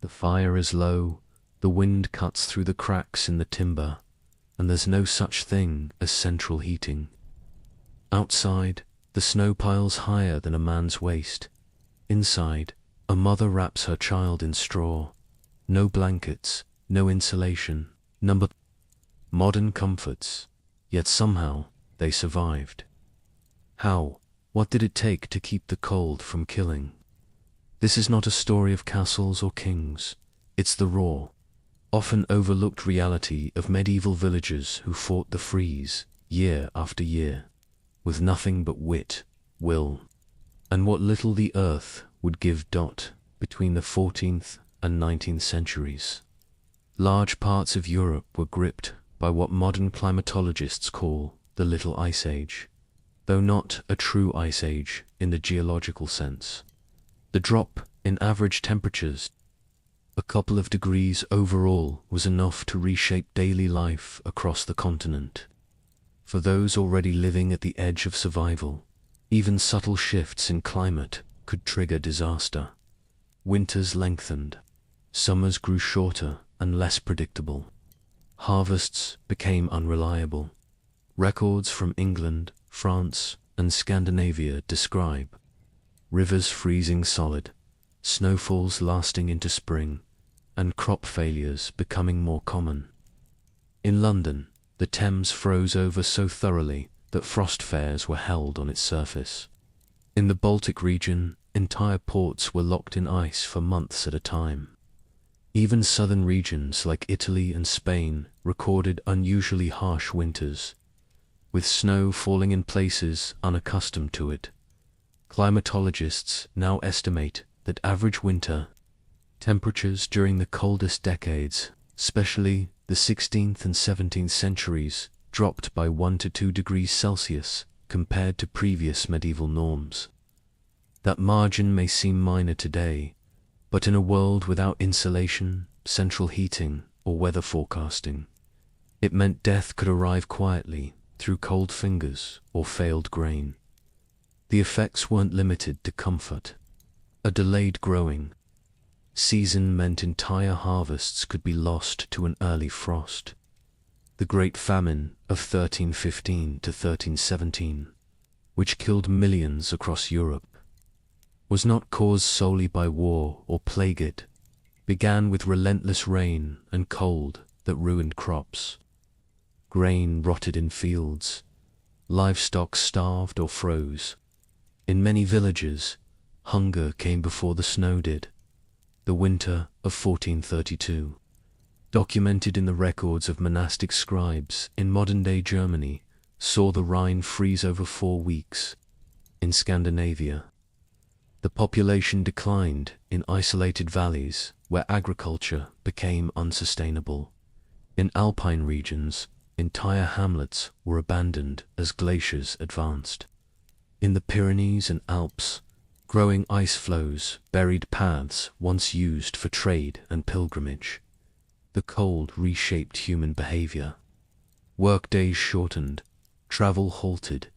The fire is low, the wind cuts through the cracks in the timber, and there's no such thing as central heating. Outside, the snow piles higher than a man's waist. Inside, a mother wraps her child in straw. No blankets, no insulation, modern comforts, yet somehow they survived. How? What did it take to keep the cold from killing? This is not a story of castles or kings. It's the raw, often overlooked reality of medieval villagers who fought the freeze year after year, with nothing but wit, will, and what little the earth would give. Between the 14th and 19th centuries, large parts of Europe were gripped by what modern climatologists call the Little Ice Age, though not a true ice age in the geological sense. The drop in average temperatures, a couple of degrees overall, was enough to reshape daily life across the continent. For those already living at the edge of survival, even subtle shifts in climate could trigger disaster. Winters lengthened, summers grew shorter and less predictable. Harvests became unreliable. Records from England, France, and Scandinavia describe rivers freezing solid, snowfalls lasting into spring, and crop failures becoming more common. In London, the Thames froze over so thoroughly that frost fairs were held on its surface. In the Baltic region, entire ports were locked in ice for months at a time. Even southern regions like Italy and Spain recorded unusually harsh winters, with snow falling in places unaccustomed to it. Climatologists now estimate that average winter temperatures during the coldest decades, especially the 16th and 17th centuries, dropped by 1 to 2 degrees Celsius compared to previous medieval norms. That margin may seem minor today, but in a world without insulation, central heating, or weather forecasting, it meant death could arrive quietly through cold fingers or failed grain. The effects weren't limited to comfort. A delayed growing season meant entire harvests could be lost to an early frost. The Great Famine of 1315 to 1317, which killed millions across Europe, was not caused solely by war or plague. It began with relentless rain and cold that ruined crops. Grain rotted in fields, livestock starved or froze. In many villages, hunger came before the snow did. The winter of 1432, documented in the records of monastic scribes in modern-day Germany, saw the Rhine freeze over 4 weeks. In Scandinavia, the population declined in isolated valleys where agriculture became unsustainable. In alpine regions, entire hamlets were abandoned as glaciers advanced. In the Pyrenees and Alps, growing ice floes buried paths once used for trade and pilgrimage. The cold reshaped human behavior. Workdays shortened, travel halted.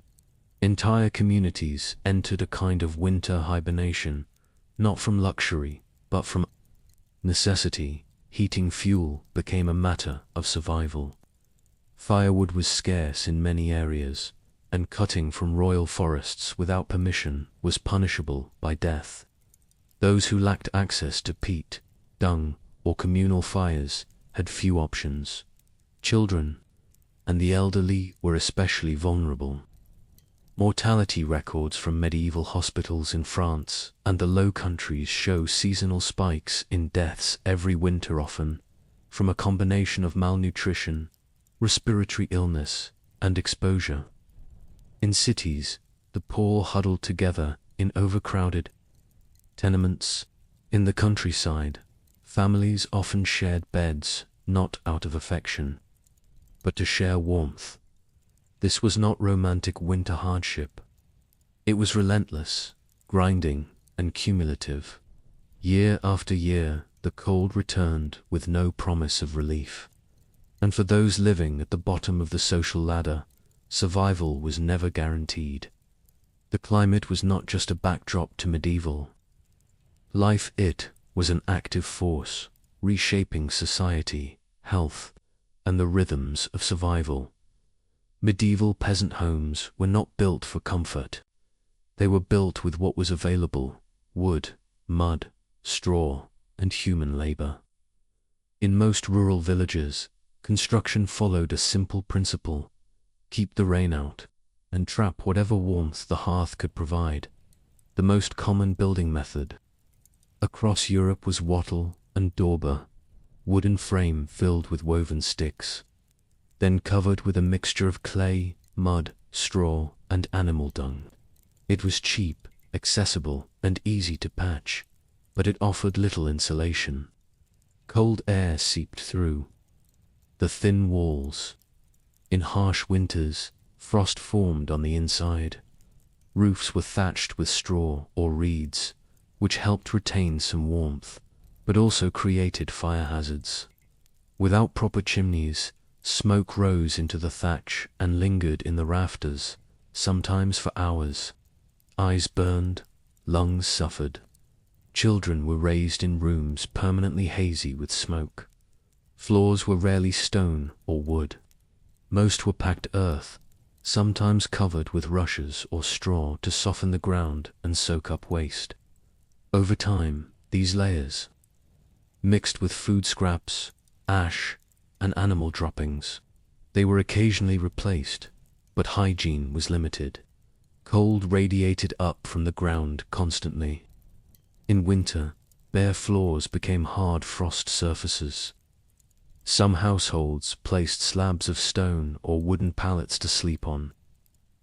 Entire communities entered a kind of winter hibernation, not from luxury, but from necessity. Heating fuel became a matter of survival. Firewood was scarce in many areas, and cutting from royal forests without permission was punishable by death. Those who lacked access to peat, dung, or communal fires had few options. Children and the elderly were especially vulnerable. Mortality records from medieval hospitals in France and the Low Countries show seasonal spikes in deaths every winter, often from a combination of malnutrition, respiratory illness, and exposure. In cities, the poor huddled together in overcrowded tenements. In the countryside, families often shared beds, not out of affection, but to share warmth. This was not romantic winter hardship. It was relentless, grinding, and cumulative. Year after year, the cold returned with no promise of relief. And for those living at the bottom of the social ladder, survival was never guaranteed. The climate was not just a backdrop to medieval life, it was an active force, reshaping society, health, and the rhythms of survival. Medieval peasant homes were not built for comfort. They were built with what was available: wood, mud, straw, and human labor. In most rural villages, construction followed a simple principle: keep the rain out, and trap whatever warmth the hearth could provide. The most common building method across Europe was wattle and dauber, wooden frame filled with woven sticks, then covered with a mixture of clay, mud, straw, and animal dung. It was cheap, accessible, and easy to patch, but it offered little insulation. Cold air seeped through the thin walls. In harsh winters, frost formed on the inside. Roofs were thatched with straw or reeds, which helped retain some warmth, but also created fire hazards. Without proper chimneys, smoke rose into the thatch and lingered in the rafters, sometimes for hours. Eyes burned, lungs suffered. Children were raised in rooms permanently hazy with smoke. Floors were rarely stone or wood. Most were packed earth, sometimes covered with rushes or straw to soften the ground and soak up waste. Over time, these layers mixed with food scraps, ash, and animal droppings. They were occasionally replaced, but hygiene was limited. Cold radiated up from the ground constantly. In winter, bare floors became hard frost surfaces. Some households placed slabs of stone or wooden pallets to sleep on,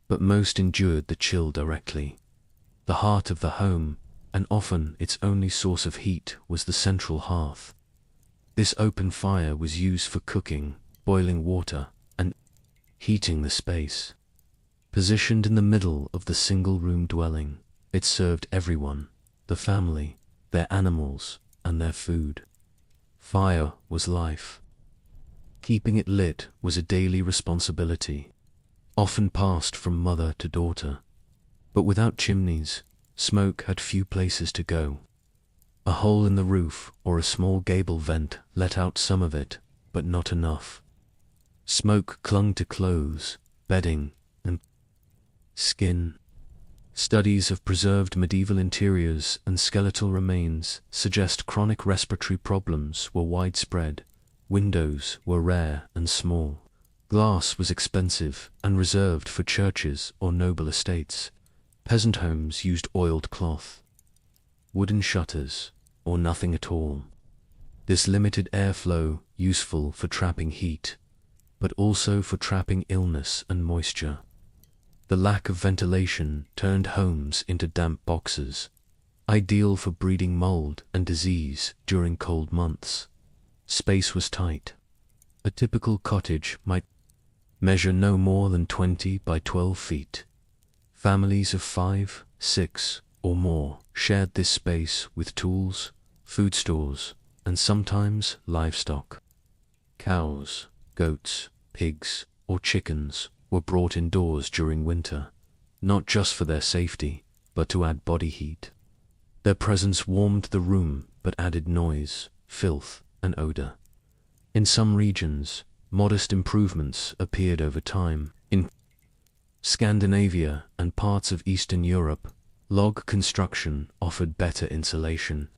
but most endured the chill directly. The heart of the home, and often its only source of heat, was the central hearth. This open fire was used for cooking, boiling water, and heating the space. Positioned in the middle of the single-room dwelling, it served everyone: the family, their animals, and their food. Fire was life. Keeping it lit was a daily responsibility, often passed from mother to daughter. But without chimneys, smoke had few places to go. A hole in the roof or a small gable vent let out some of it, but not enough. Smoke clung to clothes, bedding, and skin. Studies of preserved medieval interiors and skeletal remains suggest chronic respiratory problems were widespread. Windows were rare and small. Glass was expensive and reserved for churches or noble estates. Peasant homes used oiled cloth, wooden shutters, or nothing at all. This limited airflow, useful for trapping heat, but also for trapping illness and moisture. The lack of ventilation turned homes into damp boxes, ideal for breeding mold and disease during cold months. Space was tight. A typical cottage might measure no more than 20 by 12 feet. Families of 5, 6, or more shared this space with tools, food stores, and sometimes livestock. Cows, goats, pigs, or chickens were brought indoors during winter, not just for their safety, but to add body heat. Their presence warmed the room but added noise, filth, and odor. In some regions, modest improvements appeared over time. In Scandinavia and parts of Eastern Europe, log construction offered better insulation.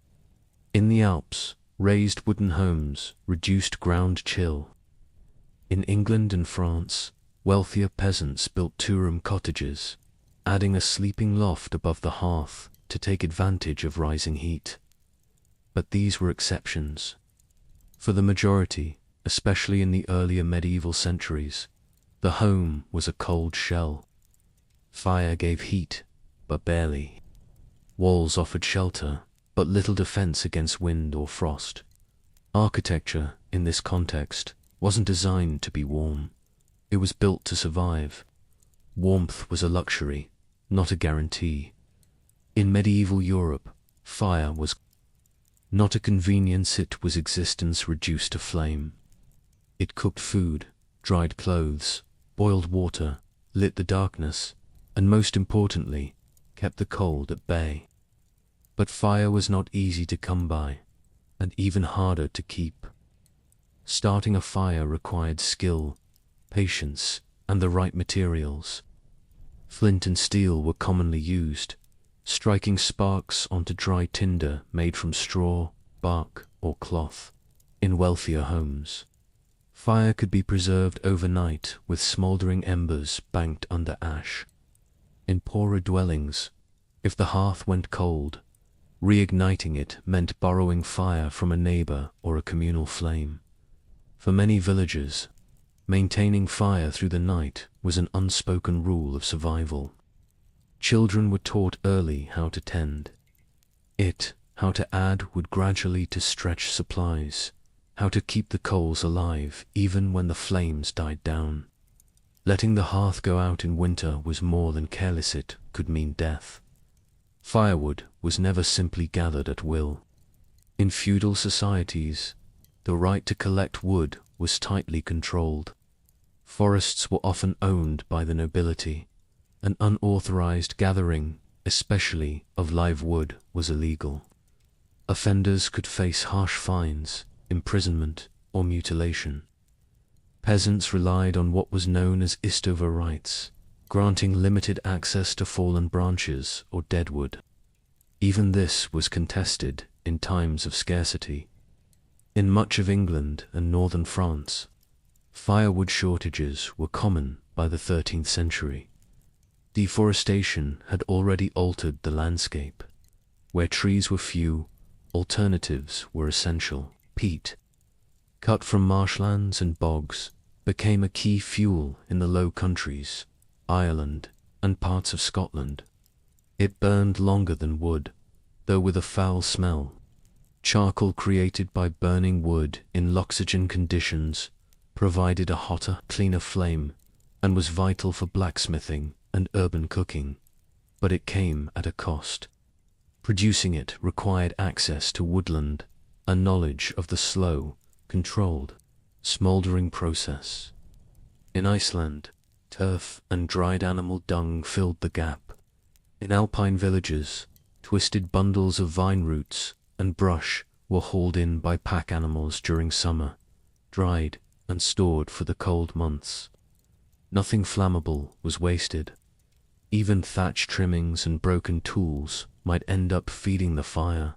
In the Alps, raised wooden homes reduced ground chill. In England and France, wealthier peasants built two-room cottages, adding a sleeping loft above the hearth to take advantage of rising heat. But these were exceptions. For the majority, especially in the earlier medieval centuries, the home was a cold shell. Fire gave heat, but barely. Walls offered shelter, but little defense against wind or frost. Architecture, in this context, wasn't designed to be warm. It was built to survive. Warmth was a luxury, not a guarantee. In medieval Europe, fire was not a convenience, it was existence reduced to flame. It cooked food, dried clothes, boiled water, lit the darkness, and most importantly, kept the cold at bay. But fire was not easy to come by. and even harder to keep. Starting a fire required skill, patience, and the right materials. Flint and steel were commonly used, striking sparks onto dry tinder made from straw, bark, or cloth. In wealthier homes, fire could be preserved overnight with smoldering embers banked under ash. In poorer dwellings, if the hearth went cold, reigniting it meant borrowing fire from a neighbor or a communal flame. For many villagers, maintaining fire through the night was an unspoken rule of survival. Children were taught early how to tend it, how to add wood gradually to stretch supplies, how to keep the coals alive even when the flames died down. Letting the hearth go out in winter was more than careless, it could mean death. Firewood was never simply gathered at will. In feudal societies, the right to collect wood was tightly controlled. Forests were often owned by the nobility. An unauthorized gathering, especially of live wood, was illegal. Offenders could face harsh fines, imprisonment, or mutilation. Peasants relied on what was known as istover rights, granting limited access to fallen branches or dead wood. Even this was contested in times of scarcity. In much of England and northern France, firewood shortages were common by the 13th century. Deforestation had already altered the landscape. Where trees were few, alternatives were essential. Peat, cut from marshlands and bogs, became a key fuel in the Low Countries, Ireland, and parts of Scotland. It burned longer than wood, though with a foul smell. Charcoal created by burning wood in oxygen conditions provided a hotter, cleaner flame, and was vital for blacksmithing and urban cooking. But it came at a cost. Producing it required access to woodland, a knowledge of the slow, controlled, smoldering process. In Iceland, turf and dried animal dung filled the gap. In alpine villages, twisted bundles of vine roots and brush were hauled in by pack animals during summer, dried and stored for the cold months. Nothing flammable was wasted. Even thatch trimmings and broken tools might end up feeding the fire.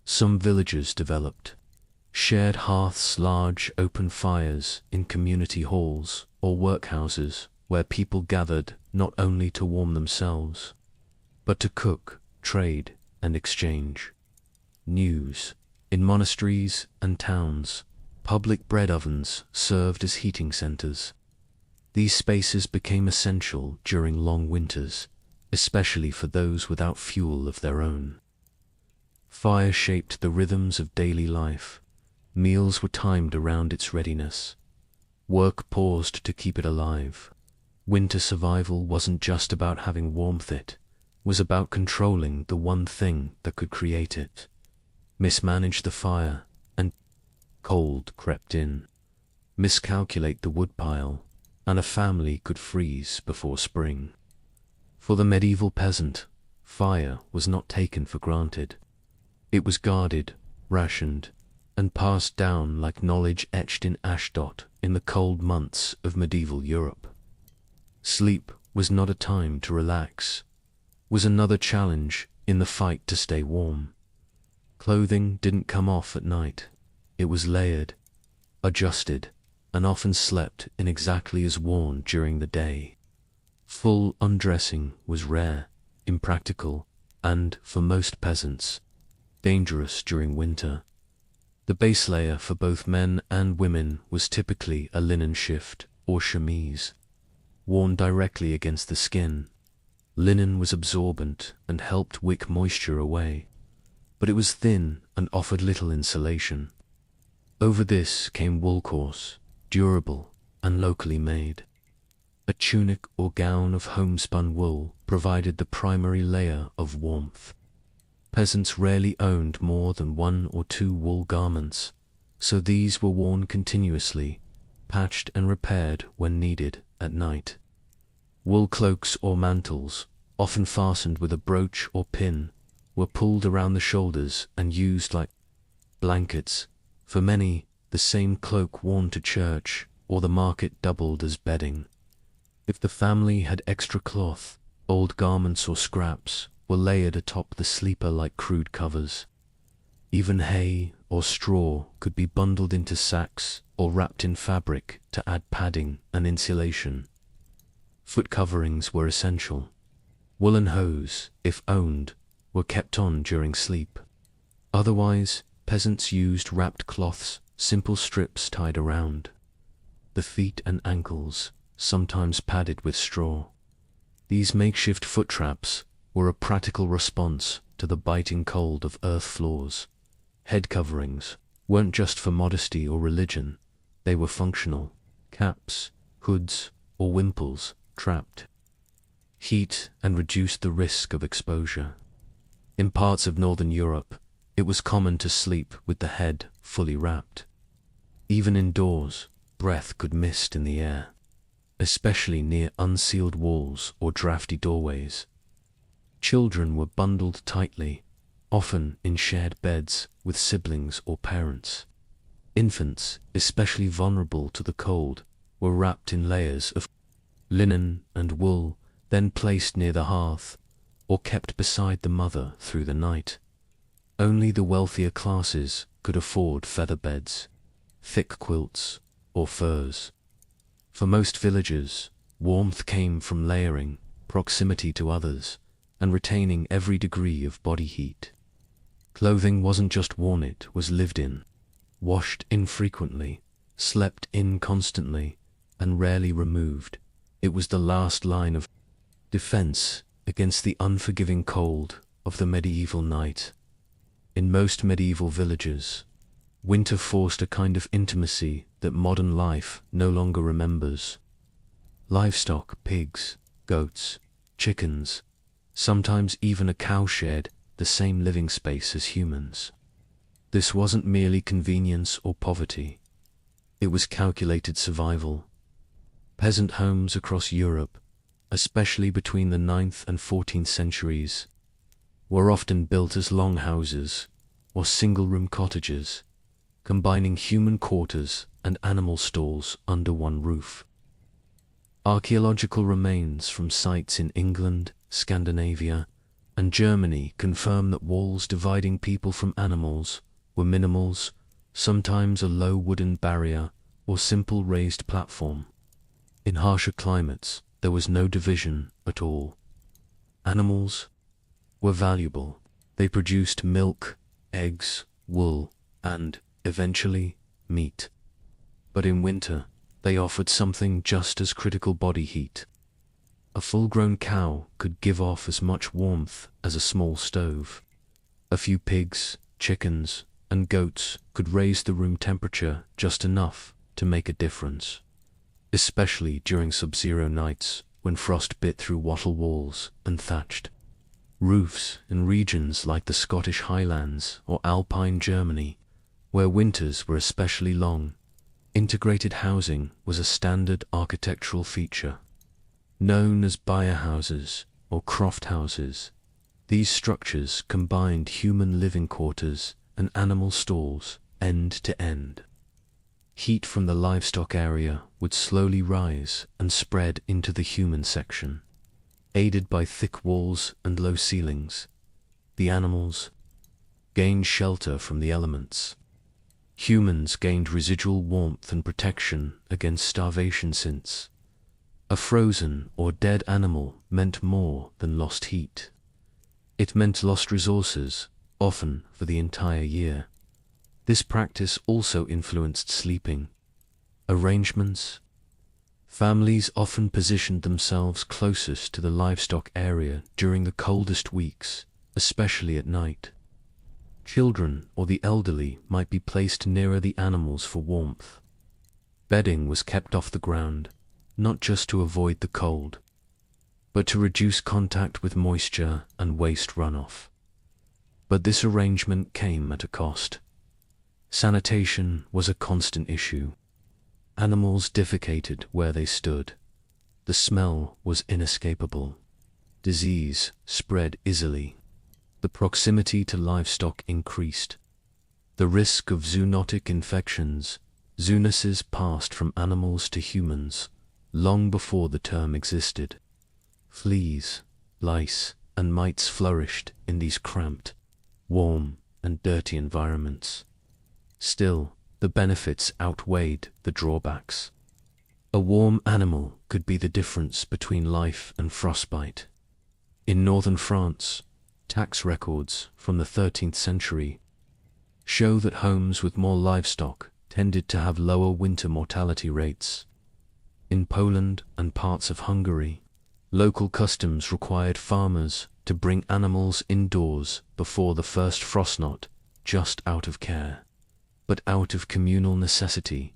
Some villages developed shared hearths, large open fires in community halls or workhouses where people gathered not only to warm themselves, but to cook, trade, and exchange. News. In monasteries and towns, public bread ovens served as heating centers. These spaces became essential during long winters, especially for those without fuel of their own. Fire shaped the rhythms of daily life. Meals were timed around its readiness. Work paused to keep it alive. Winter survival wasn't just about having warmth, it was about controlling the one thing that could create it. Mismanage the fire, and cold crept in. Miscalculate the woodpile, and a family could freeze before spring. For the medieval peasant, fire was not taken for granted. It was guarded, rationed, and passed down like knowledge etched in ashdot in the cold months of medieval Europe. Sleep was not a time to relax, was another challenge in the fight to stay warm. Clothing didn't come off at night. It was layered, adjusted, and often slept in exactly as worn during the day. Full undressing was rare, impractical, and, for most peasants, dangerous during winter. The base layer for both men and women was typically a linen shift or chemise, worn directly against the skin. Linen was absorbent and helped wick moisture away, but it was thin and offered little insulation. Over this came wool coarse, durable, and locally made. A tunic or gown of homespun wool provided the primary layer of warmth. Peasants rarely owned more than 1 or 2 wool garments, so these were worn continuously, patched and repaired when needed at night. Wool cloaks or mantles, often fastened with a brooch or pin, were pulled around the shoulders and used like Blankets. For many, the same cloak worn to church or the market doubled as bedding. If the family had extra cloth, old garments or scraps were layered atop the sleeper like crude covers. Even hay or straw could be bundled into sacks or wrapped in fabric to add padding and insulation. Foot coverings were essential. Woolen hose, if owned, were kept on during sleep. Otherwise, peasants used wrapped cloths, simple strips tied around the feet and ankles, sometimes padded with straw. These makeshift foot traps were a practical response to the biting cold of earth floors. Head coverings weren't just for modesty or religion, they were functional. Caps, hoods, or wimples trapped heat and reduced the risk of exposure. In parts of northern Europe, it was common to sleep with the head fully wrapped. Even indoors, breath could mist in the air, especially near unsealed walls or drafty doorways. Children were bundled tightly, often in shared beds with siblings or parents. Infants, especially vulnerable to the cold, were wrapped in layers of linen and wool, then placed near the hearth, or kept beside the mother through the night. Only the wealthier classes could afford feather beds, thick quilts, or furs. For most villagers, warmth came from layering, proximity to others, and retaining every degree of body heat. Clothing wasn't just worn, it was lived in, washed infrequently, slept in constantly, and rarely removed. It was the last line of defense against the unforgiving cold of the medieval night. In most medieval villages, winter forced a kind of intimacy that modern life no longer remembers. Livestock, pigs, goats, chickens, sometimes even a cow shared the same living space as humans. This wasn't merely convenience or poverty. It was calculated survival. Peasant homes across Europe, especially between the 9th and 14th centuries, were often built as longhouses or single-room cottages, combining human quarters and animal stalls under one roof. Archaeological remains from sites in England, Scandinavia, and Germany confirm that walls dividing people from animals were minimals, sometimes a low wooden barrier or simple raised platform. In harsher climates, there was no division at all. Animals were valuable. They produced milk, eggs, wool, and, eventually, meat. But in winter, they offered something just as critical: body heat. A full-grown cow could give off as much warmth as a small stove. A few pigs, chickens, and goats could raise the room temperature just enough to make a difference, especially during sub-zero nights when frost bit through wattle walls and thatched roofs in regions like the Scottish Highlands or Alpine Germany, where winters were especially long. Integrated housing was a standard architectural feature. Known as byre houses or croft houses, these structures combined human living quarters and animal stalls end to end. Heat from the livestock area would slowly rise and spread into the human section. Aided by thick walls and low ceilings, the animals gained shelter from the elements. Humans gained residual warmth and protection against starvation, since a frozen or dead animal meant more than lost heat. It meant lost resources, often for the entire year. This practice also influenced sleeping arrangements. Families often positioned themselves closest to the livestock area during the coldest weeks, especially at night. Children or the elderly might be placed nearer the animals for warmth. Bedding was kept off the ground, not just to avoid the cold, but to reduce contact with moisture and waste runoff. But this arrangement came at a cost. Sanitation was a constant issue. Animals defecated where they stood. The smell was inescapable. Disease spread easily. The proximity to livestock increased. The risk of zoonotic infections. Zoonosis passed from animals to humans long before the term existed. Fleas, lice, and mites flourished in these cramped, warm, and dirty environments. Still, the benefits outweighed the drawbacks. A warm animal could be the difference between life and frostbite. In northern France, tax records from the 13th century show that homes with more livestock tended to have lower winter mortality rates. In Poland and parts of Hungary, local customs required farmers to bring animals indoors before the first frost knot, just out of care, but out of communal necessity.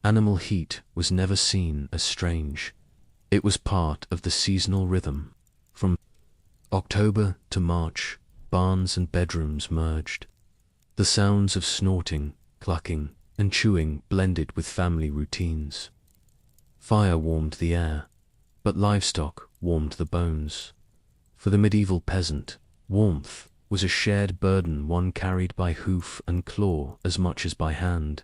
Animal heat was never seen as strange. It was part of the seasonal rhythm. From October to March, barns and bedrooms merged. The sounds of snorting, clucking, and chewing blended with family routines. Fire warmed the air, but livestock warmed the bones. For the medieval peasant, warmth was a shared burden, one carried by hoof and claw as much as by hand.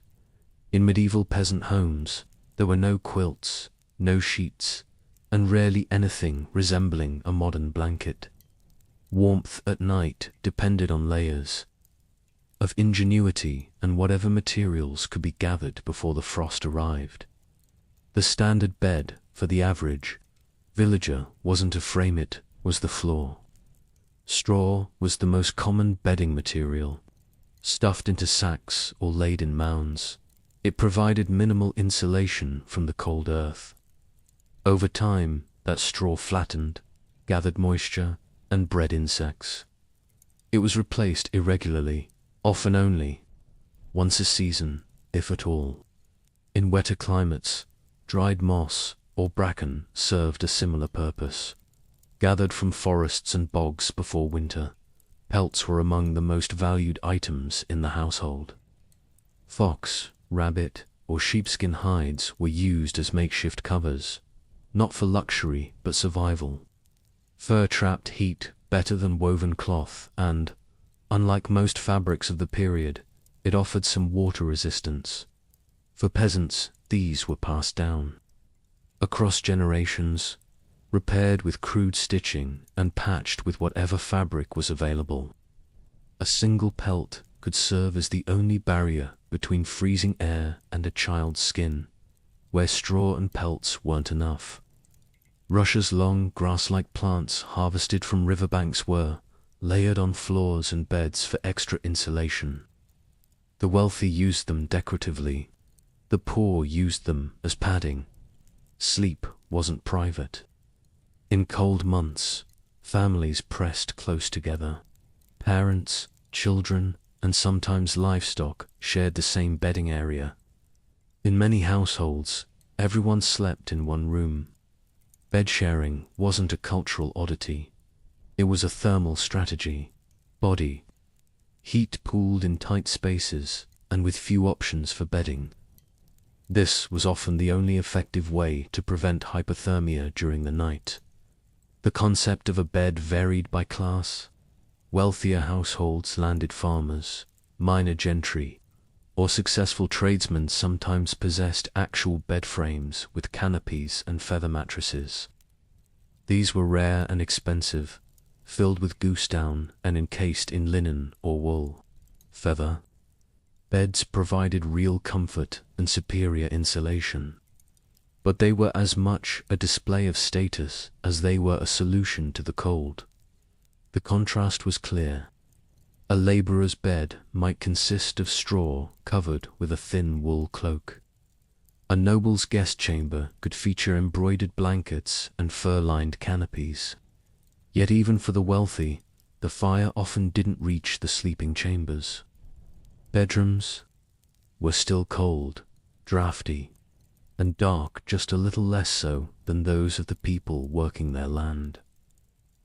In medieval peasant homes, there were no quilts, no sheets, and rarely anything resembling a modern blanket. Warmth at night depended on layers of ingenuity and whatever materials could be gathered before the frost arrived. The standard bed for the average villager wasn't a frame, it was the floor. Straw was the most common bedding material, stuffed into sacks or laid in mounds. It provided minimal insulation from the cold earth. Over time, that straw flattened, gathered moisture, and bred insects. It was replaced irregularly, often only once a season, if at all. In wetter climates, dried moss or bracken served a similar purpose. Gathered from forests and bogs before winter, pelts were among the most valued items in the household. Fox, rabbit, or sheepskin hides were used as makeshift covers, not for luxury but survival. Fur trapped heat better than woven cloth and, unlike most fabrics of the period, it offered some water resistance. For peasants, these were passed down across generations, repaired with crude stitching and patched with whatever fabric was available. A single pelt could serve as the only barrier between freezing air and a child's skin, where straw and pelts weren't enough. Russia's long, grass-like plants harvested from riverbanks were layered on floors and beds for extra insulation. The wealthy used them decoratively. The poor used them as padding. Sleep wasn't private. In cold months, families pressed close together. Parents, children, and sometimes livestock shared the same bedding area. In many households, everyone slept in one room. Bed sharing wasn't a cultural oddity. It was a thermal strategy. Body heat pooled in tight spaces and with few options for bedding. This was often the only effective way to prevent hypothermia during the night. The concept of a bed varied by class. Wealthier households, landed farmers, minor gentry, or successful tradesmen sometimes possessed actual bed frames with canopies and feather mattresses. These were rare and expensive, filled with goose down and encased in linen or wool. Feather beds provided real comfort and superior insulation, but they were as much a display of status as they were a solution to the cold. The contrast was clear. A labourer's bed might consist of straw covered with a thin wool cloak. A noble's guest chamber could feature embroidered blankets and fur-lined canopies. Yet even for the wealthy, the fire often didn't reach the sleeping chambers. Bedrooms were still cold, drafty, and dark, just a little less so than those of the people working their land.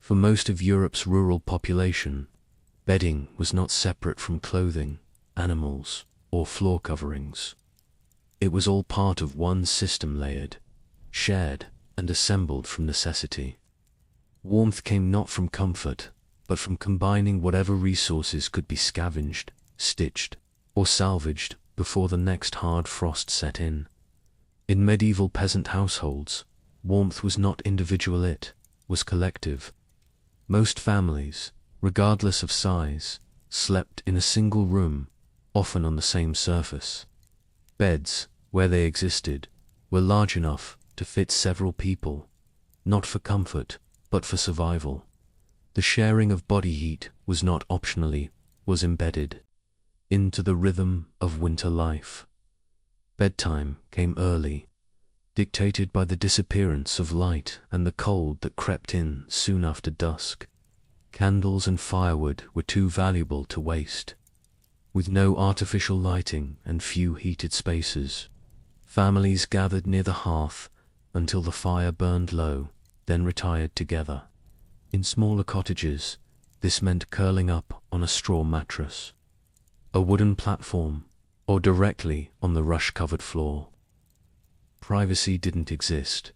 For most of Europe's rural population, bedding was not separate from clothing, animals, or floor coverings. It was all part of one system, layered, shared, and assembled from necessity. Warmth came not from comfort, but from combining whatever resources could be scavenged stitched, or salvaged before the next hard frost set in. In medieval peasant households, warmth was not individual, it was collective. Most families, regardless of size, slept in a single room, often on the same surface. Beds, where they existed, were large enough to fit several people, not for comfort, but for survival. The sharing of body heat was not optionally, was embedded into the rhythm of winter life. Bedtime came early, dictated by the disappearance of light and the cold that crept in soon after dusk. Candles and firewood were too valuable to waste. With no artificial lighting and few heated spaces, families gathered near the hearth until the fire burned low, then retired together. In smaller cottages, this meant curling up on a straw mattress, a wooden platform, or directly on the rush-covered floor. Privacy didn't exist.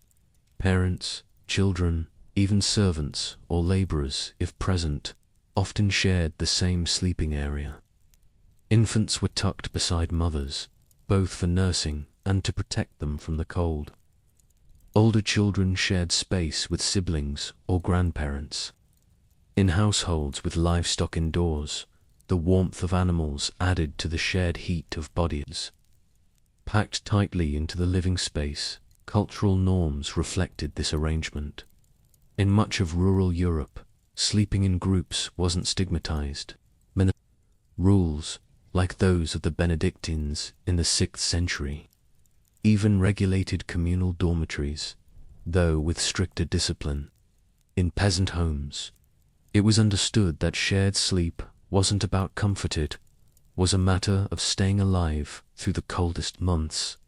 Parents, children, even servants or laborers, if present, often shared the same sleeping area. Infants were tucked beside mothers, both for nursing and to protect them from the cold. Older children shared space with siblings or grandparents. In households with livestock indoors, the warmth of animals added to the shared heat of bodies. Packed tightly into the living space, cultural norms reflected this arrangement. In much of rural Europe, sleeping in groups wasn't stigmatized. Rules, like those of the Benedictines in the 6th century, even regulated communal dormitories, though with stricter discipline. In peasant homes, it was understood that shared sleep wasn't about comfort, it was a matter of staying alive through the coldest months.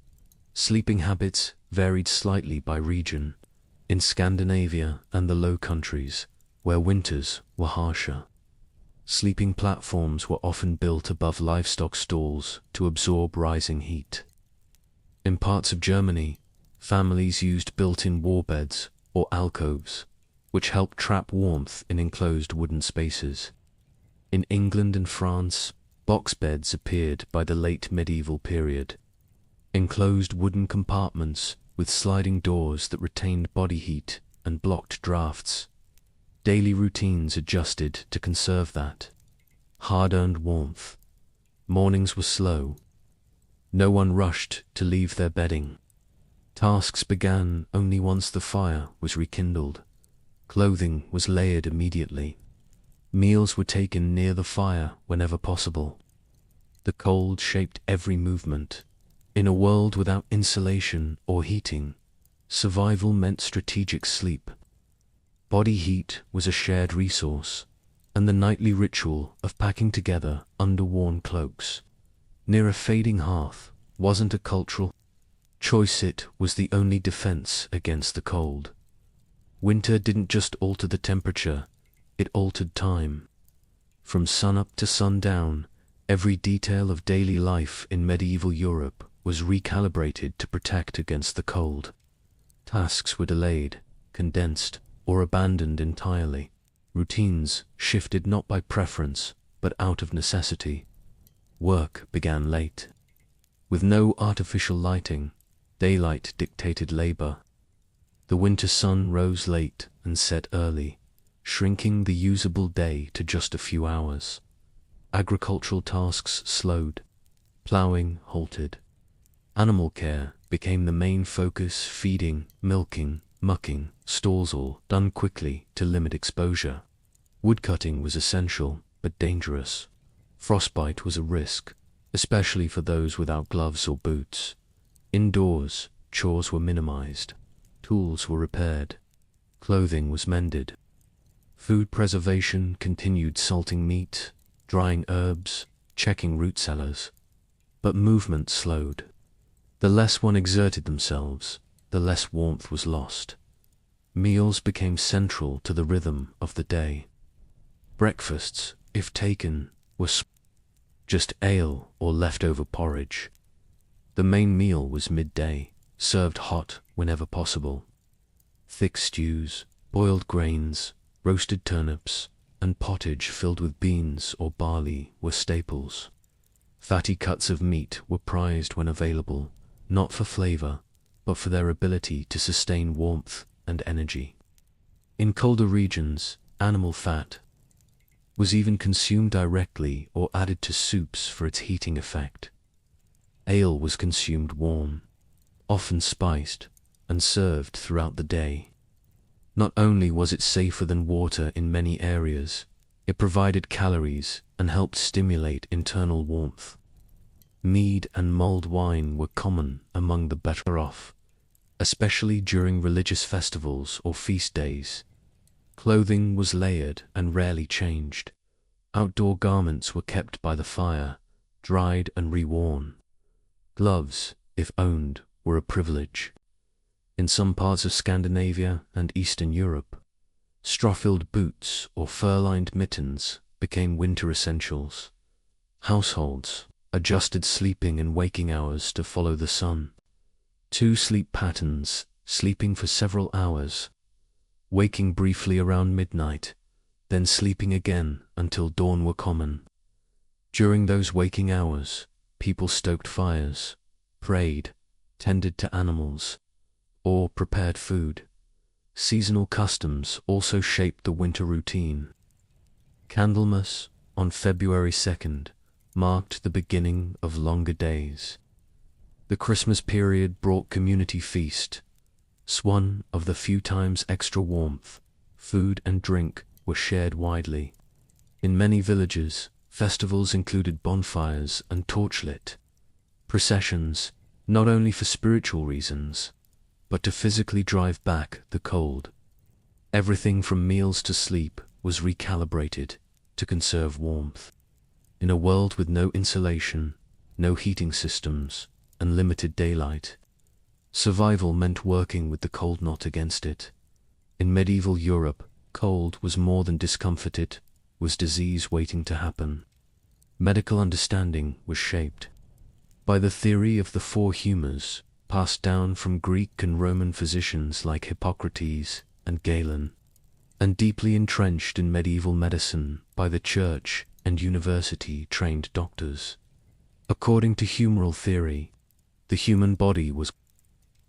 Sleeping habits varied slightly by region. In Scandinavia and the Low Countries, where winters were harsher, sleeping platforms were often built above livestock stalls to absorb rising heat. In parts of Germany, families used built-in warbeds or alcoves, which helped trap warmth in enclosed wooden spaces. In England and France, box beds appeared by the late medieval period. Enclosed wooden compartments with sliding doors that retained body heat and blocked drafts. Daily routines adjusted to conserve that hard-earned warmth. Mornings were slow. No one rushed to leave their bedding. Tasks began only once the fire was rekindled. Clothing was layered immediately. Meals were taken near the fire whenever possible. The cold shaped every movement. In a world without insulation or heating, survival meant strategic sleep. Body heat was a shared resource, and the nightly ritual of packing together under-worn cloaks near a fading hearth wasn't a cultural choice, it was the only defense against the cold. Winter didn't just alter the temperature, it altered time. From sunup to sundown, every detail of daily life in medieval Europe was recalibrated to protect against the cold. Tasks were delayed, condensed, or abandoned entirely. Routines shifted not by preference, but out of necessity. Work began late. With no artificial lighting, daylight dictated labor. The winter sun rose late and set early, shrinking the usable day to just a few hours. Agricultural tasks slowed. Plowing halted. Animal care became the main focus, feeding, milking, mucking, stalls, all done quickly to limit exposure. Woodcutting was essential, but dangerous. Frostbite was a risk, especially for those without gloves or boots. Indoors, chores were minimized. Tools were repaired. Clothing was mended. Food preservation continued, salting meat, drying herbs, checking root cellars. But movement slowed. The less one exerted themselves, the less warmth was lost. Meals became central to the rhythm of the day. Breakfasts, if taken, were just ale or leftover porridge. The main meal was midday, served hot whenever possible. Thick stews, boiled grains, roasted turnips, and pottage filled with beans or barley were staples. Fatty cuts of meat were prized when available, not for flavor, but for their ability to sustain warmth and energy. In colder regions, animal fat was even consumed directly or added to soups for its heating effect. Ale was consumed warm, often spiced, and served throughout the day. Not only was it safer than water in many areas, it provided calories and helped stimulate internal warmth. Mead and mulled wine were common among the better off, especially during religious festivals or feast days. Clothing was layered and rarely changed. Outdoor garments were kept by the fire, dried and reworn. Gloves, if owned, were a privilege. In some parts of Scandinavia and Eastern Europe, straw-filled boots or fur-lined mittens became winter essentials. Households adjusted sleeping and waking hours to follow the sun. 2 sleep patterns, sleeping for several hours, waking briefly around midnight, then sleeping again until dawn were common. During those waking hours, people stoked fires, prayed, tended to animals, or prepared food. Seasonal customs also shaped the winter routine. Candlemas, on February 2nd, marked the beginning of longer days. The Christmas period brought community feast, one of the few times extra warmth, food and drink were shared widely. In many villages, festivals included bonfires and torchlit processions, not only for spiritual reasons, but to physically drive back the cold. Everything from meals to sleep was recalibrated to conserve warmth. In a world with no insulation, no heating systems, and limited daylight, survival meant working with the cold, not against it. In medieval Europe, cold was more than discomfort, it was disease waiting to happen. Medical understanding was shaped by the theory of the 4 humours, passed down from Greek and Roman physicians like Hippocrates and Galen, and deeply entrenched in medieval medicine by the church and university-trained doctors. According to humoral theory, the human body was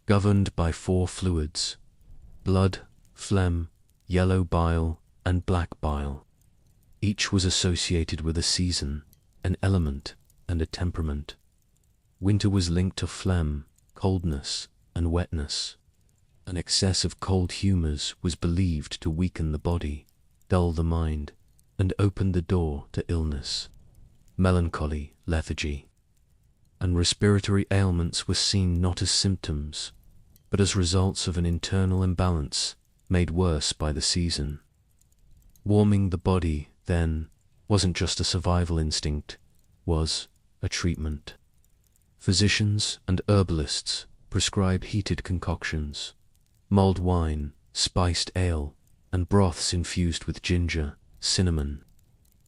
governed by 4 fluids: blood, phlegm, yellow bile, and black bile. Each was associated with a season, an element, and a temperament. Winter was linked to phlegm, coldness, and wetness. An excess of cold humours was believed to weaken the body, dull the mind, and open the door to illness. Melancholy, lethargy, and respiratory ailments were seen not as symptoms, but as results of an internal imbalance made worse by the season. Warming the body, then, wasn't just a survival instinct, was a treatment. Physicians and herbalists prescribed heated concoctions, mulled wine, spiced ale, and broths infused with ginger, cinnamon,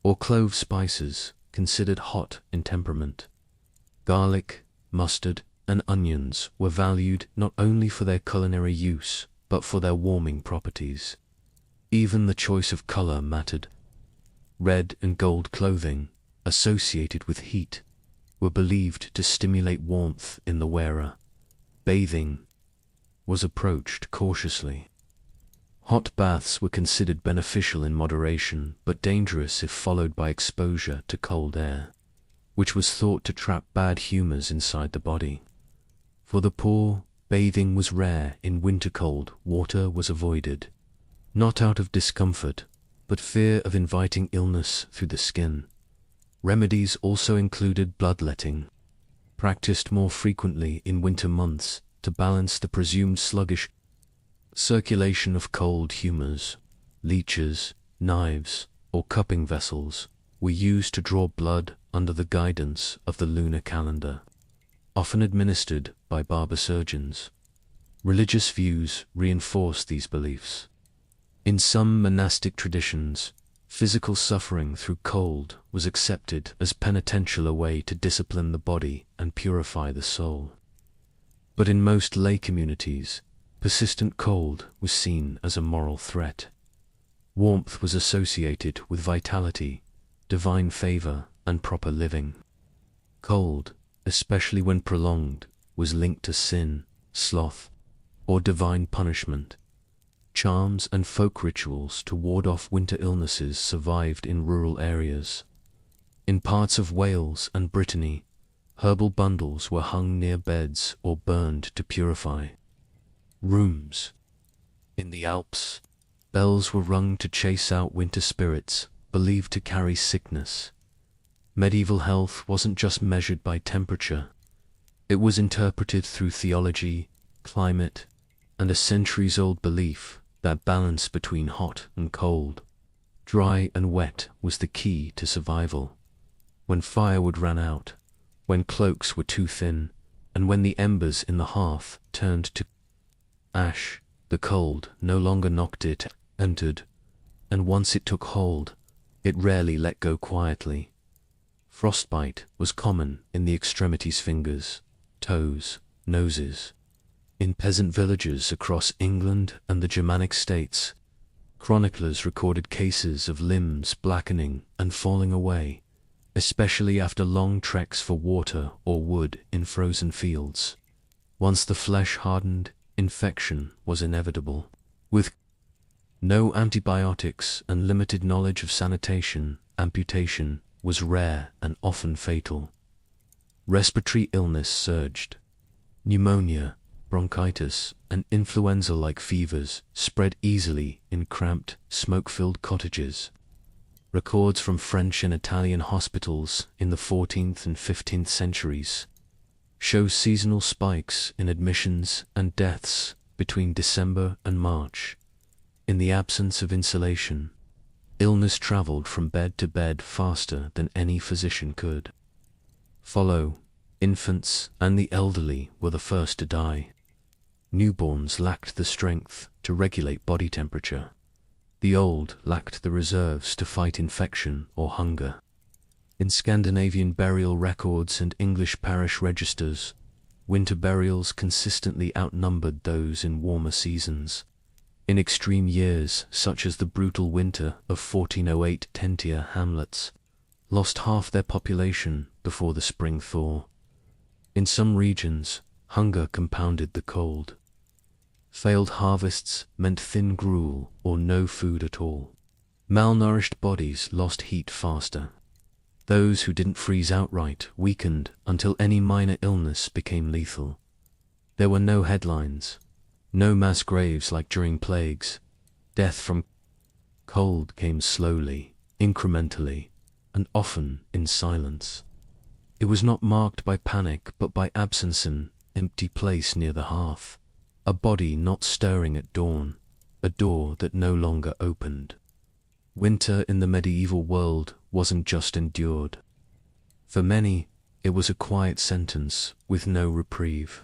or clove spices considered hot in temperament. Garlic, mustard, and onions were valued not only for their culinary use, but for their warming properties. Even the choice of color mattered. Red and gold clothing, associated with heat, were believed to stimulate warmth in the wearer. Bathing was approached cautiously. Hot baths were considered beneficial in moderation, but dangerous if followed by exposure to cold air, which was thought to trap bad humors inside the body. For the poor, bathing was rare. In winter cold water was avoided, not out of discomfort, but fear of inviting illness through the skin. Remedies also included bloodletting, practiced more frequently in winter months to balance the presumed sluggish circulation of cold humors. Leeches, knives, or cupping vessels were used to draw blood under the guidance of the lunar calendar, often administered by barber surgeons. Religious views reinforced these beliefs. In some monastic traditions, physical suffering through cold was accepted as penitential, a way to discipline the body and purify the soul. But in most lay communities, persistent cold was seen as a moral threat. Warmth was associated with vitality, divine favor, and proper living. Cold, especially when prolonged, was linked to sin, sloth, or divine punishment. Charms and folk rituals to ward off winter illnesses survived in rural areas. In parts of Wales and Brittany, herbal bundles were hung near beds or burned to purify rooms. In the Alps, bells were rung to chase out winter spirits, believed to carry sickness. Medieval health wasn't just measured by temperature. It was interpreted through theology, climate, and a centuries-old belief that balance between hot and cold, dry and wet was the key to survival. When firewood ran out, when cloaks were too thin, and when the embers in the hearth turned to ash, the cold no longer knocked, it entered, and once it took hold, it rarely let go quietly. Frostbite was common in the extremities, fingers, toes, noses. In peasant villages across England and the Germanic states, chroniclers recorded cases of limbs blackening and falling away, especially after long treks for water or wood in frozen fields. Once the flesh hardened, infection was inevitable. With no antibiotics and limited knowledge of sanitation, amputation was rare and often fatal. Respiratory illness surged. Pneumonia, bronchitis, and influenza-like fevers spread easily in cramped, smoke-filled cottages. Records from French and Italian hospitals in the 14th and 15th centuries show seasonal spikes in admissions and deaths between December and March. In the absence of insulation, illness traveled from bed to bed faster than any physician could follow. Infants and the elderly were the first to die. Newborns lacked the strength to regulate body temperature. The old lacked the reserves to fight infection or hunger. In Scandinavian burial records and English parish registers, winter burials consistently outnumbered those in warmer seasons. In extreme years, such as the brutal winter of 1408, Tentia hamlets lost half their population before the spring thaw. In some regions, hunger compounded the cold. Failed harvests meant thin gruel or no food at all. Malnourished bodies lost heat faster. Those who didn't freeze outright weakened until any minor illness became lethal. There were no headlines, no mass graves like during plagues. Death from cold came slowly, incrementally, and often in silence. It was not marked by panic but by absence, an empty place near the hearth, a body not stirring at dawn, a door that no longer opened. Winter in the medieval world wasn't just endured. For many, it was a quiet sentence with no reprieve.